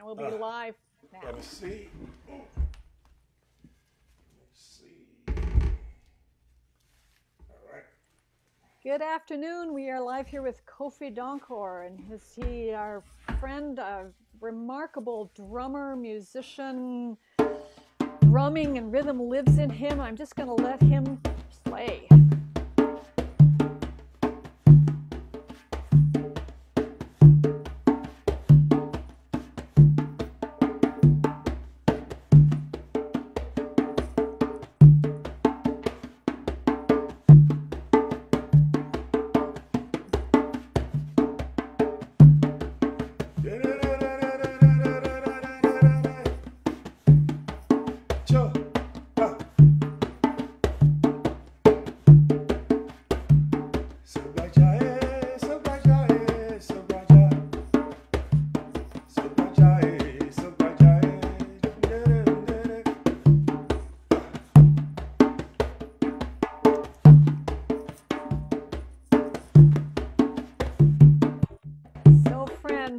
And we'll be live now. Let me see. All right. Good afternoon. We are live here with Kofi Donkor, and he our friend, a remarkable drummer, musician. Drumming and rhythm lives in him. I'm just going to let him play.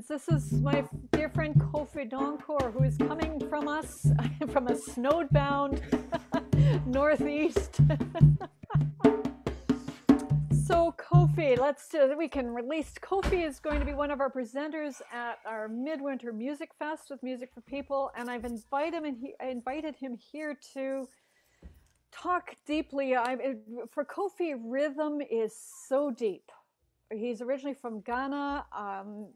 This is my dear friend Kofi Donkor, who is coming from us from a snowed-bound northeast. So Kofi, we can release. Kofi is going to be one of our presenters at our Midwinter MusicFest with Music for People, and I've invited him here to talk deeply. For Kofi, rhythm is so deep. He's originally from Ghana.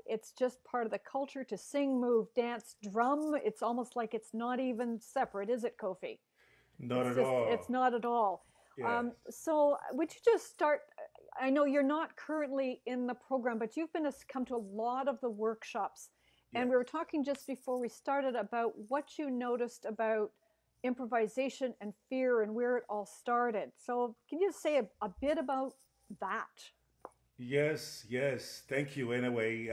It's just part of the culture to sing, move, dance, drum. It's almost like it's not even separate, is it, Kofi? Not at all. It's not at all. Yeah. So would you just start? I know you're not currently in the program, but you've come to a lot of the workshops. And we were talking just before we started about what you noticed about improvisation and fear and where it all started. So can you say a bit about that? Yes. Thank you anyway,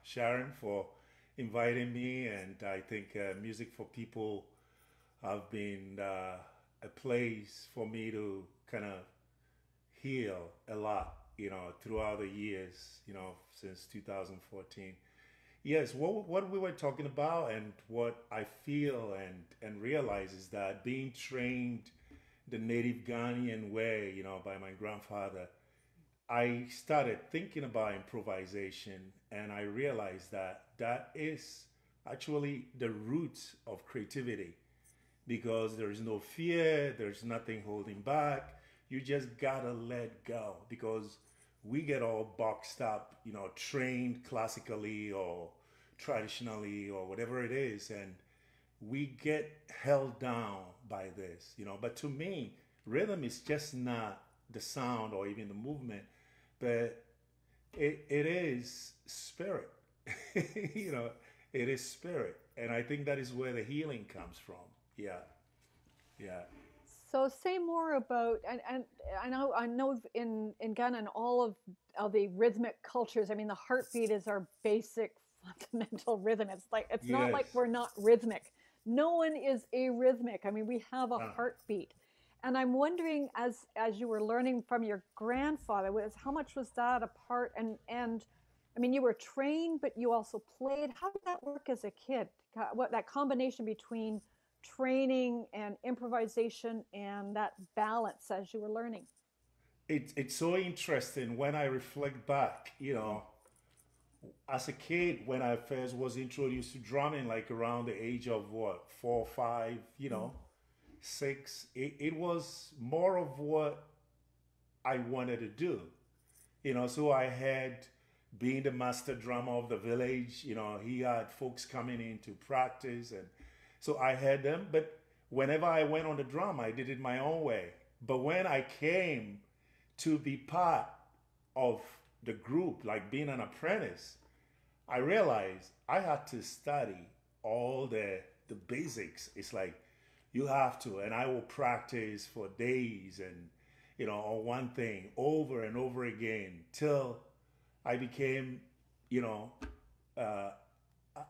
Sharon, for inviting me. And I think Music for People have been a place for me to kind of heal a lot, throughout the years, since 2014. Yes, what we were talking about and what I feel and realize is that being trained the native Ghanaian way, by my grandfather, I started thinking about improvisation, and I realized that is actually the root of creativity, because there's no fear, there's nothing holding back. You just gotta let go, because we get all boxed up, trained classically or traditionally or whatever it is, and we get held down by this, But to me, rhythm is just not the sound or even the movement, but it is spirit. It is spirit, and I think that is where the healing comes from. Yeah. So say more about, and I know in Ghana and all of the rhythmic cultures, I mean, the heartbeat is our basic fundamental rhythm. It's not like we're not rhythmic. No one is arrhythmic. I mean, we have a heartbeat. And I'm wondering, as you were learning from your grandfather, how much was that a part? And I mean, you were trained, but you also played. How did that work as a kid? What that combination between training and improvisation and that balance as you were learning? It's so interesting when I reflect back. As a kid, when I first was introduced to drumming, like around the age of 4 or 5, 6, it was more of what I wanted to do, so I had, being the master drummer of the village, he had folks coming in to practice, and so I had them. But whenever I went on the drum, I did it my own way. But when I came to be part of the group, like being an apprentice, I realized I had to study all the basics. It's like, you have to, and I will practice for days and, on one thing over and over again till I became,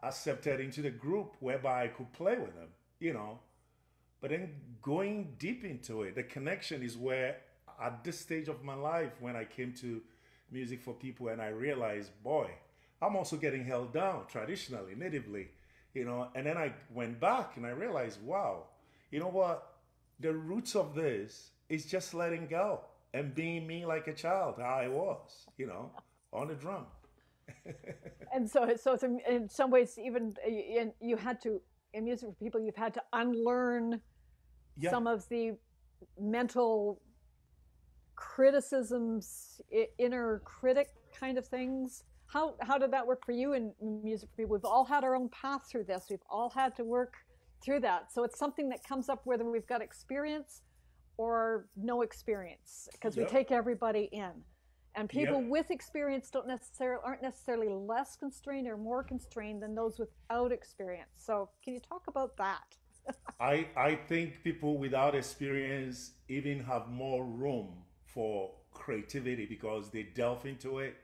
accepted into the group whereby I could play with them. But then going deep into it, the connection is where, at this stage of my life, when I came to Music for People, and I realized, boy, I'm also getting held down traditionally, natively, And then I went back and I realized, wow, you know what? The roots of this is just letting go and being me like a child, how I was, on the drum. And so it's in some ways, even you had to, in music for people, you've had to unlearn Yeah, some of the mental criticisms, inner critic kind of things. How did that work for you in music for people? We've all had our own path through this. We've all had to work through that. So it's something that comes up whether we've got experience or no experience, because we yep, take everybody in. And people yep. with experience aren't necessarily less constrained or more constrained than those without experience. So can you talk about that? I think people without experience even have more room for creativity because they delve into it.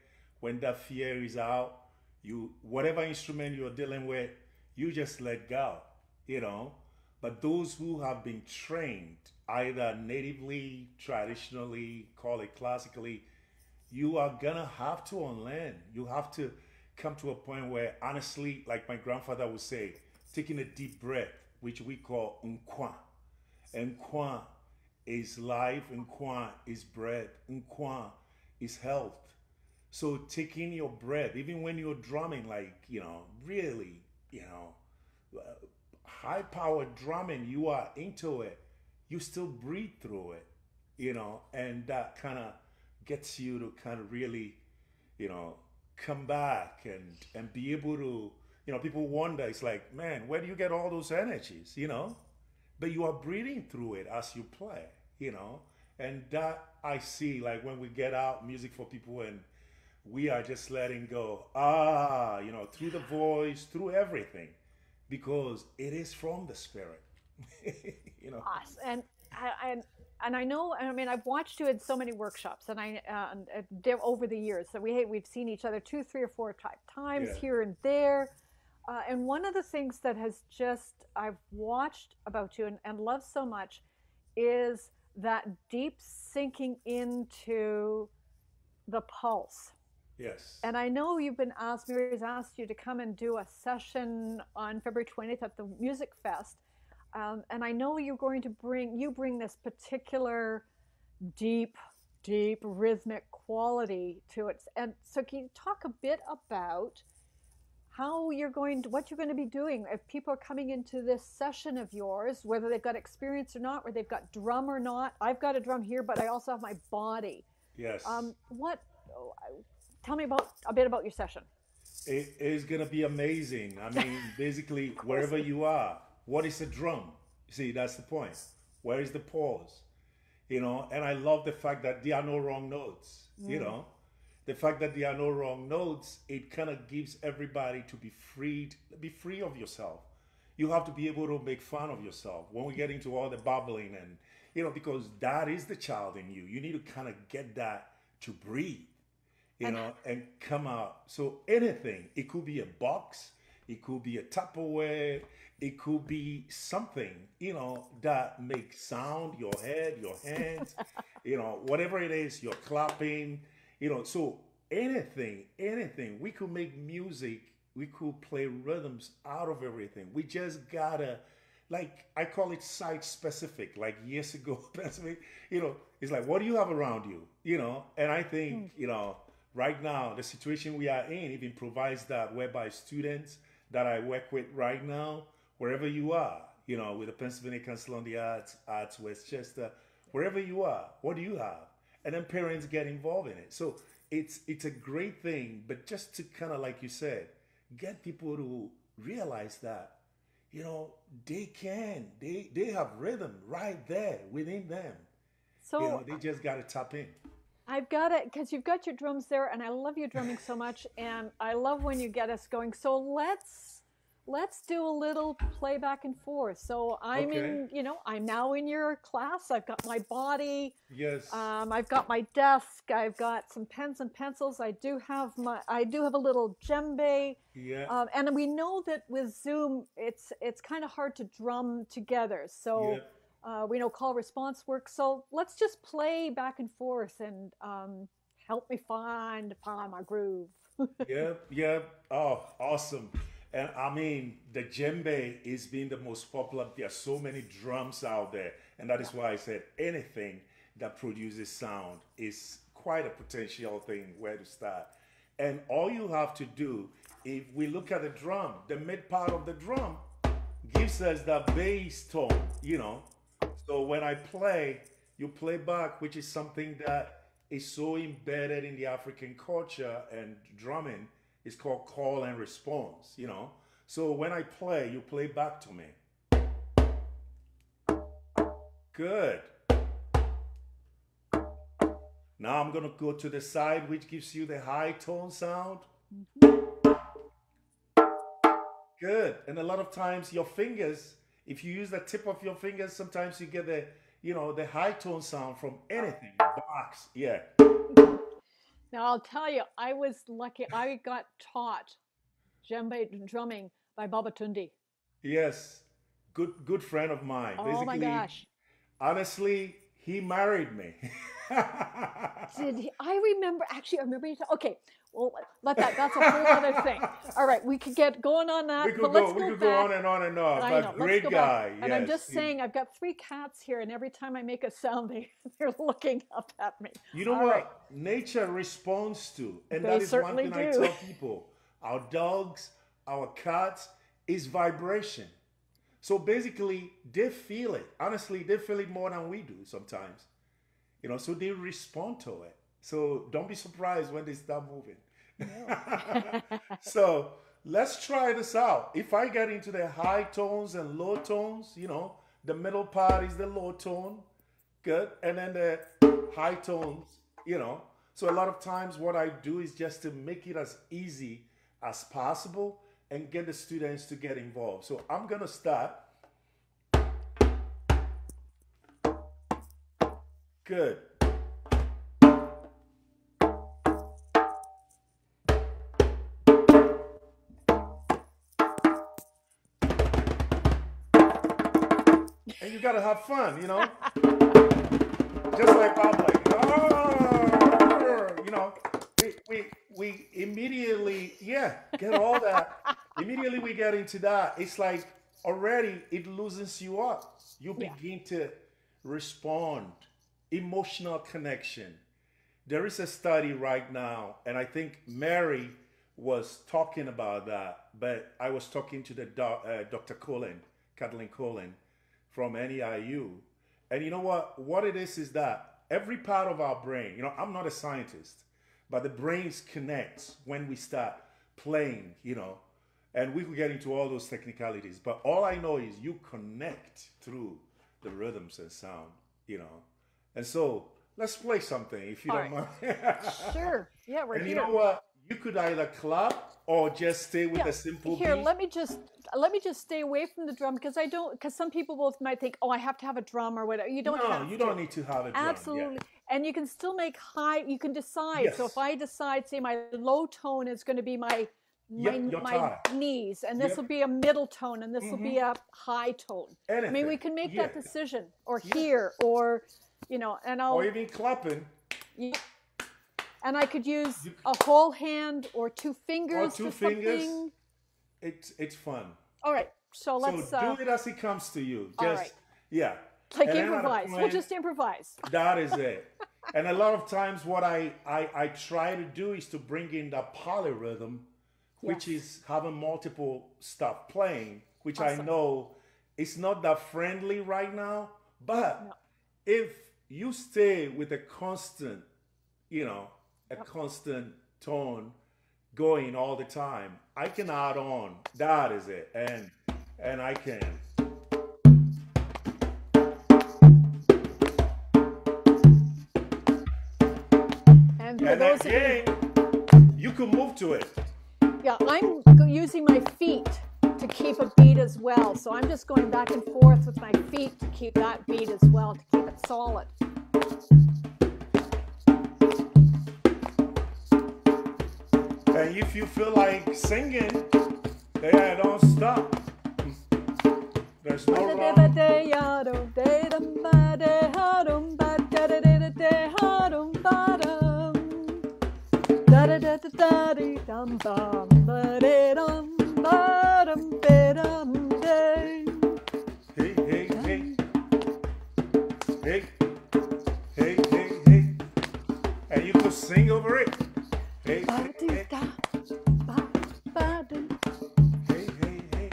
When that fear is out, you whatever instrument you're dealing with, you just let go, you know. But those who have been trained either natively, traditionally, call it classically, you are gonna have to unlearn. You have to come to a point where, honestly, like my grandfather would say, taking a deep breath, which we call nkwa. Nkwa is life, nkwa is breath, nkwa is health. So taking your breath, even when you're drumming, like, really, high powered drumming, you are into it, you still breathe through it, and that kind of gets you to kind of really, you know, come back and be able to, people wonder, it's like, man, where do you get all those energies, But you are breathing through it as you play, And that I see, like when we get out music for people and we are just letting go, through the voice, through everything, because it is from the spirit, you know. Us and I know. I mean, I've watched you in so many workshops, and over the years. So we've seen each other two, three, or four times Yeah. here and there. And one of the things that I've watched about you and love so much is that deep sinking into the pulse. Yes. And I know Mary's asked you to come and do a session on February 20th at the Music Fest. And I know you bring this particular deep, deep rhythmic quality to it. And so can you talk a bit about what you're going to be doing if people are coming into this session of yours, whether they've got experience or not, whether they've got drum or not. I've got a drum here, but I also have my body. Yes. Tell me a bit about your session. It is going to be amazing. I mean, basically, wherever you are, what is a drum? See, that's the point. Where is the pause? And I love the fact that there are no wrong notes, The fact that there are no wrong notes, it kind of gives everybody to be free of yourself. You have to be able to make fun of yourself when we get into all the babbling and, because that is the child in you. You need to kind of get that to breathe. And come out. So anything, it could be a box, it could be a Tupperware, it could be something, that makes sound, your head, your hands, whatever it is, you're clapping, so anything, we could make music, we could play rhythms out of everything. We just gotta, like, I call it site specific, like years ago, it's like, what do you have around you, and I think, right now, the situation we are in even provides that, whereby students that I work with right now, wherever you are, with the Pennsylvania Council on the Arts Westchester, wherever you are, what do you have? And then parents get involved in it. So it's a great thing, but just to kind of, like you said, get people to realize that, they have rhythm right there within them. So They just got to tap in. I've got it, because you've got your drums there, and I love your drumming so much, and I love when you get us going. So let's do a little play back and forth. So I'm I'm now in your class. I've got my body. Yes. I've got my desk. I've got some pens and pencils. I do have a little djembe. Yeah. And we know that with Zoom, it's kind of hard to drum together. So. Yeah. We know call response works. So let's just play back and forth and help me find my groove. Yep. Oh, awesome. And I mean, the djembe is being the most popular. There are so many drums out there. And that is why I said anything that produces sound is quite a potential thing where to start. And all you have to do, if we look at the drum, the mid part of the drum gives us the bass tone, you know. So when I play, you play back, which is something that is so embedded in the African culture and drumming. It's called call and response, you know. So when I play, you play back to me. Good. Now I'm going to go to the side, which gives you the high tone sound. Good. And a lot of times your fingers, if you use the tip of your fingers, sometimes you get the, you know, the high tone sound from anything. Box. Yeah. Now I'll tell you, I was lucky. I got taught djembe drumming by Babatunde. Yes. Good friend of mine. Oh Basically, my gosh. Honestly, he married me. Did he? I remember, actually, I remember you. Okay, well, that's a whole other thing. All right, we could get going on that. We could go on and on and on. But great guy. And yes. I'm just saying, I've got 3 cats here, and every time I make a sound, they're looking up at me. You know what? Nature responds to, and that is one thing I tell people. Our dogs, our cats, is vibration. So basically, they feel it. Honestly, they feel it more than we do sometimes. You know, so they respond to it. So don't be surprised when they start moving. No. So let's try this out. If I get into the high tones and low tones, you know, the middle part is the low tone. Good. And then the high tones, you know. So a lot of times what I do is just to make it as easy as possible and get the students to get involved. So I'm going to start. Good. And you gotta have fun, you know? Just like I'm like, oh, you know, we immediately, yeah, get all that. Immediately we get into that. It's like already it loosens you up. You begin to respond. Emotional connection. There is a study right now, and I think Mary was talking about that, but I was talking to the Dr. Kathleen Colin from NEIU. And you know what? What it is that every part of our brain, you know, I'm not a scientist, but the brains connect when we start playing, you know, and we could get into all those technicalities. But all I know is you connect through the rhythms and sound, you know. And so let's play something if you don't mind. Sure. Yeah, we're and here. You know what? You could either clap or just stay with a simple beat. Let me just stay away from the drum because some people might think, oh, I have to have a drum or whatever. You don't have to. You don't need to have a drum. Absolutely. Yeah. And you can still make high, you can decide. Yes. So if I decide, say my low tone is going to be my knees, and this will be a middle tone, and this will be a high tone. Anything. I mean, we can make that decision, or here, or, you know, and or even clapping. Yeah. And I could use a whole hand or 2 fingers. Or 2 fingers. It's fun. All right. So let's do it as it comes to you. Just like and improvise. We'll just improvise. That is it. And a lot of times what I try to do is to bring in the polyrhythm, which is having multiple stuff playing, which I know it's not that friendly right now, but if you stay with a constant, you know, a constant tone going all the time, I can add on. That is it. And I can. And those again, you can move to it. Yeah, I'm using my feet to keep a beat as well. So I'm just going back and forth with my feet to keep that beat as well, to keep it solid. And if you feel like singing, don't stop. There's no wrong.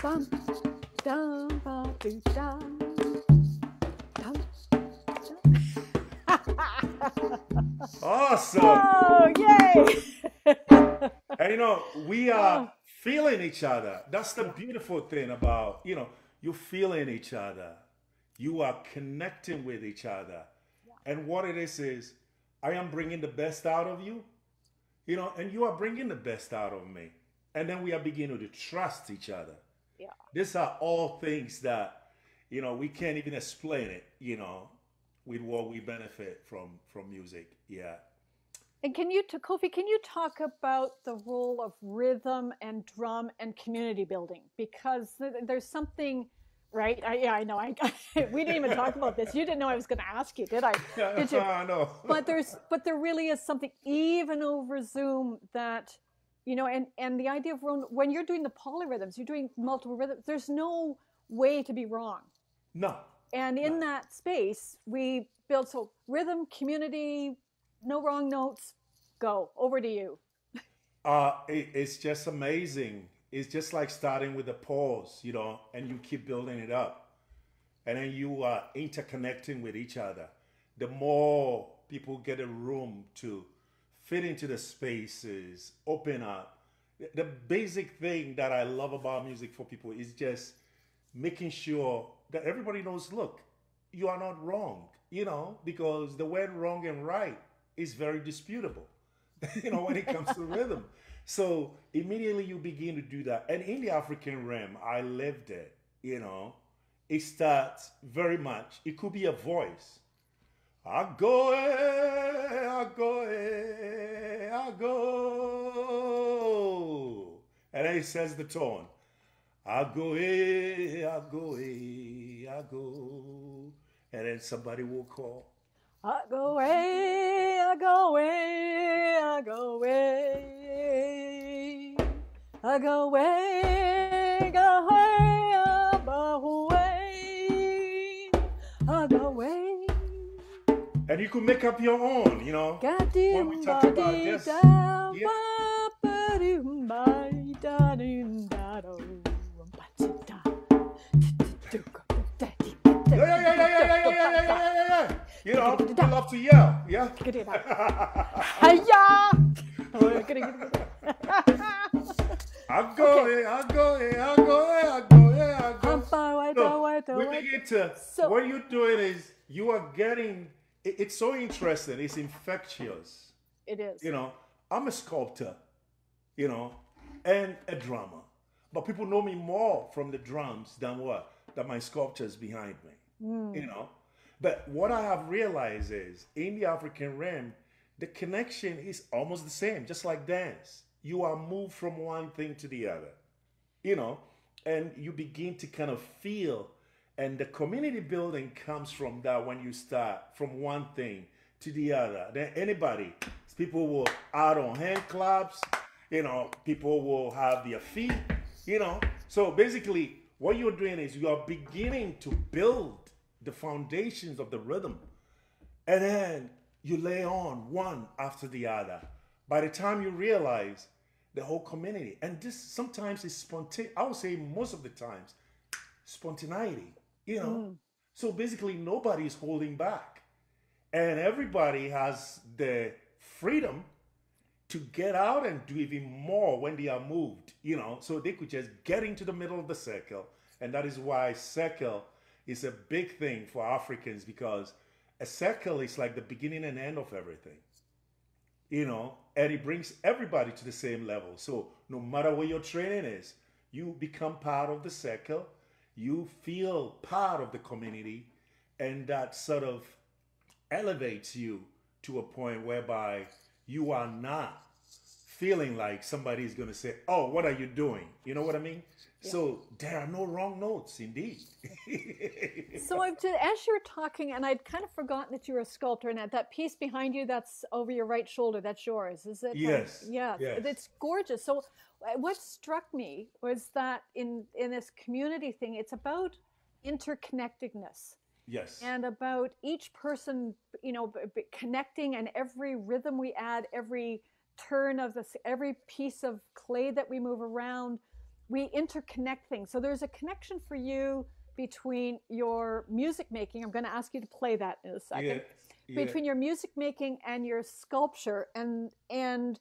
bum, dum, ba, do, dum, dum, Awesome. Oh, yay! And we are feeling each other. That's the beautiful thing about, you're feeling each other. You are connecting with each other. And what it is I am bringing the best out of you, and you are bringing the best out of me. And then we are beginning to trust each other. Yeah. These are all things that, we can't even explain it, with what we benefit from music. Yeah. And Kofi, can you talk about the role of rhythm and drum and community building? Because there's something, right? I know. We didn't even talk about this. You didn't know I was going to ask you, did I? Did you? No. But there really is something even over Zoom that, and the idea of when you're doing the polyrhythms, you're doing multiple rhythms. There's no way to be wrong. No. And in that space, we build rhythm, community. No wrong notes. Go. Over to you. It's just amazing. It's just like starting with a pause, and you keep building it up. And then you are interconnecting with each other. The more people get a room to fit into the spaces, open up. The basic thing that I love about music for people is just making sure that everybody knows, look, you are not wrong, because the word wrong and right is very disputable, when it comes to rhythm. So immediately you begin to do that. And in the African realm, I lived it, it starts very much, it could be a voice. I go, I go, I go. And then it says the tone. I go, I go, I go. And then somebody will call. I go away, I go away, I go away. I go away, go away, I go away. I go away. And you could make up your own, when we talk about this. Yeah. You love to yell, yeah? Hiya! I go, I go, I go, I go. We begin to, what you're doing is, you are getting, it's so interesting, it's infectious. It is. I'm a sculptor, and a drummer. But people know me more from the drums than my sculptures behind me, But what I have realized is, in the African realm, the connection is almost the same, just like dance. You are moved from one thing to the other, and you begin to kind of feel, and the community building comes from that when you start from one thing to the other. Then people will add on hand claps, people will have their feet, So basically, what you're doing is you are beginning to build the foundations of the rhythm, and then you lay on one after the other. By the time you realize, the whole community, and this sometimes is spontaneous. I would say most of the times, spontaneity, So basically, nobody is holding back, and everybody has the freedom to get out and do even more when they are moved, So they could just get into the middle of the circle, and that is why circle is a big thing for Africans, because a circle is like the beginning and end of everything, and it brings everybody to the same level. So no matter what your training is, you become part of the circle, you feel part of the community, and that sort of elevates you to a point whereby you are not feeling like somebody is going to say, oh, what are you doing? You know what I mean? Yeah. So there are no wrong notes, indeed. So as you're talking, and I'd kind of forgotten that you're a sculptor, and that piece behind you that's over your right shoulder, that's yours, is it? Yes. Yeah, yes. It's gorgeous. So what struck me was that in this community thing, it's about interconnectedness. Yes. And about each person, connecting, and every rhythm we add, every turn of this, every piece of clay that we move around, we interconnect things. So there's a connection for you between your music making. I'm going to ask you to play that in a second. Between your music making and your sculpture, and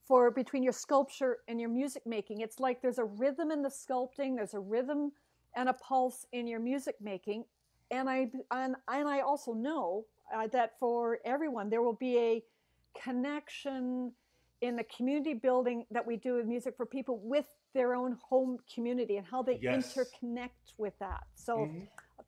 for between your sculpture and your music making, it's like there's a rhythm in the sculpting, there's a rhythm and a pulse in your music making. And I also know that for everyone there will be a connection in the community building that we do with Music for People with their own home community and how they interconnect with that. So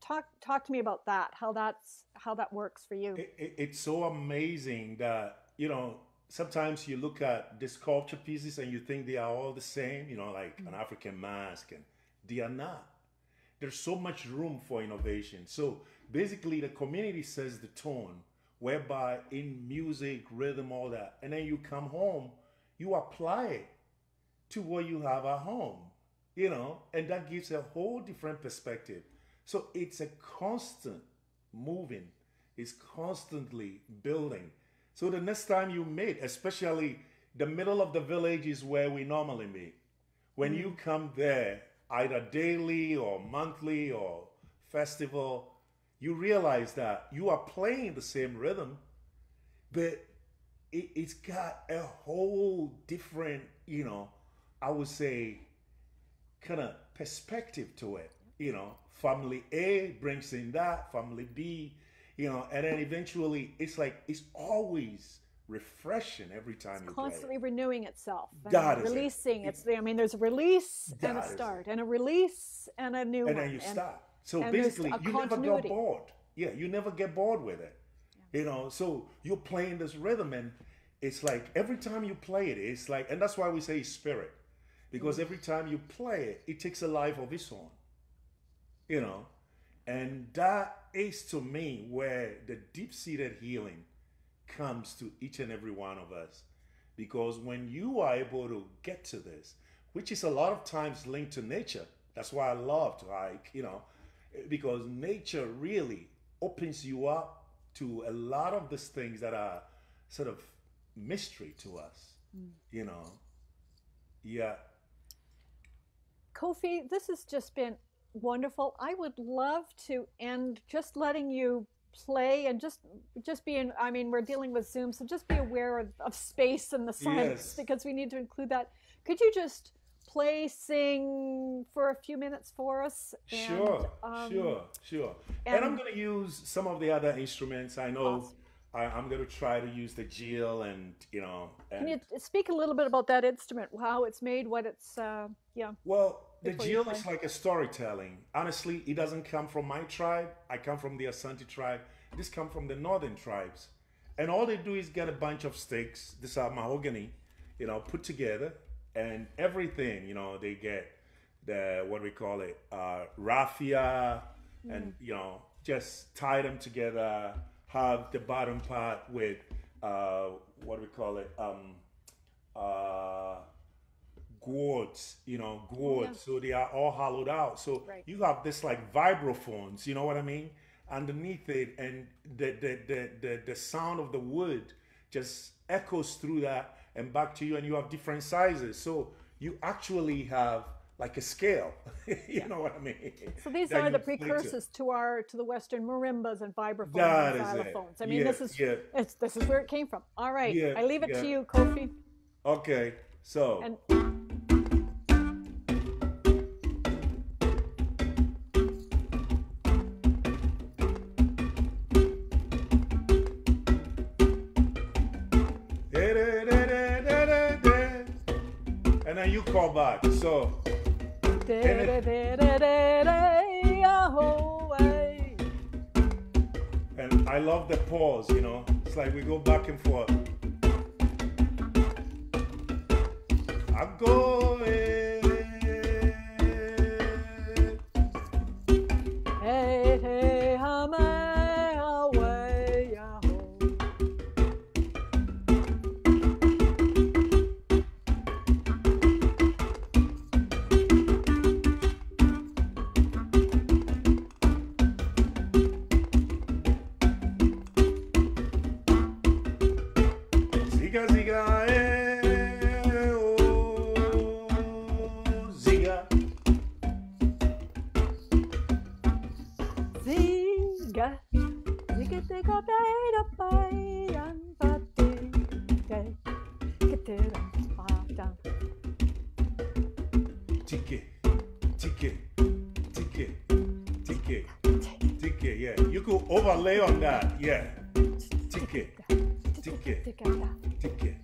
talk to me about that, how that works for you. It's so amazing that, you know, sometimes you look at the sculpture pieces and you think they are all the same, you know, like an African mask, and they are not. There's so much room for innovation. So basically the community sets the tone, whereby in music, rhythm, all that, and then you come home, you apply it to what you have at home, you know, and that gives a whole different perspective. So it's a constant moving, it's constantly building. So the next time you meet, especially the middle of the village is where we normally meet. When you come there, either daily or monthly or festival, you realize that you are playing the same rhythm, but it's got a whole different, you know, I would say, kind of perspective to it. You know, family A brings in that, family B, you know, and then eventually it's like, it's always refreshing every time you play. Constantly renewing itself. That is releasing. I mean, there's a release and a start, and a release and a new one. And then you start. So basically, you never get bored. Yeah, you never get bored with it. Yeah. You know, so you're playing this rhythm, and it's like every time you play it, it's like, and that's why we say spirit, because every time you play it, it takes a life of its own. You know, and that is to me where the deep-seated healing comes to each and every one of us. Because when you are able to get to this, which is a lot of times linked to nature, that's why I love to hike, you know, because nature really opens you up to a lot of these things that are sort of mystery to us, you know. Yeah. Kofi, this has just been wonderful. I would love to end just letting you play and just being, I mean, we're dealing with Zoom, so just be aware of space and the silence, because we need to include that. Could you just play, sing for a few minutes for us? And, sure. And I'm going to use some of the other instruments. I know I'm going to try to use the Jill, and, you know. And, can you speak a little bit about that instrument, how it's made, what it's, Well, the Jill is like a storytelling. Honestly, it doesn't come from my tribe. I come from the Asante tribe. This comes from the northern tribes. And all they do is get a bunch of sticks. These are mahogany, you know, put together. And everything, you know, they get the, what we call it, raffia. And, you know, just tie them together. Have the bottom part with, what we call it, gourds, you know, gourds. So they are all hollowed out. So you have this like vibraphones, you know what I mean, underneath it, and the sound of the wood just echoes through that and back to you, and you have different sizes. So you actually have like a scale, you know what I mean? So these are the precursors to the Western marimbas and vibraphones and xylophones. I mean, this is where it came from. All right, I leave it to you, Kofi. Okay, so. And then you call back. So. And I love the pause, you know. It's like we go back and forth. I go hey, hey, away, Ziga, ziga, oh. Tike, tike, tike, tike, tike. Yeah, you could overlay on that. Yeah. Tike, tike, tike, tike.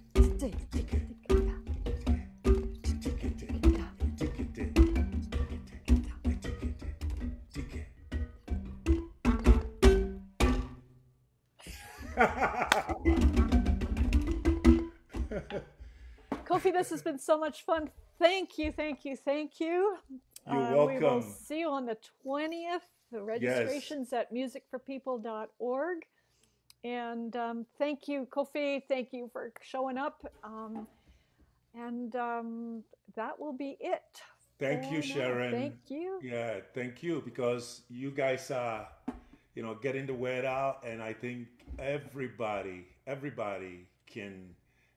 Kofi, this has been so much fun. Thank you, thank you, thank you. You're welcome. We will see you on the 20th. The registration's at musicforpeople.org. And thank you, Kofi. Thank you for showing up. That will be it. Thank you, Sharon. Thank you. Yeah, thank you, because you guys are, getting the word out, and I think everybody can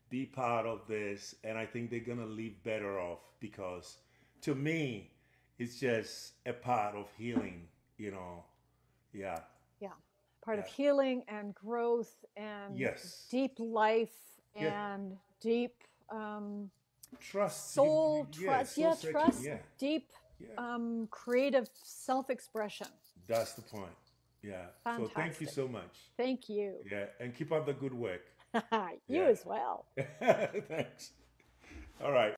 be part of this, and I think they're gonna leave better off, because to me, it's just a part of healing, Yeah. Yeah. Part of healing and growth and deep life and deep trust, soul trust, trust, deep creative self-expression. That's the point. Yeah. Fantastic. So thank you so much. Thank you. Yeah, and keep up the good work. You as well. Thanks. All right.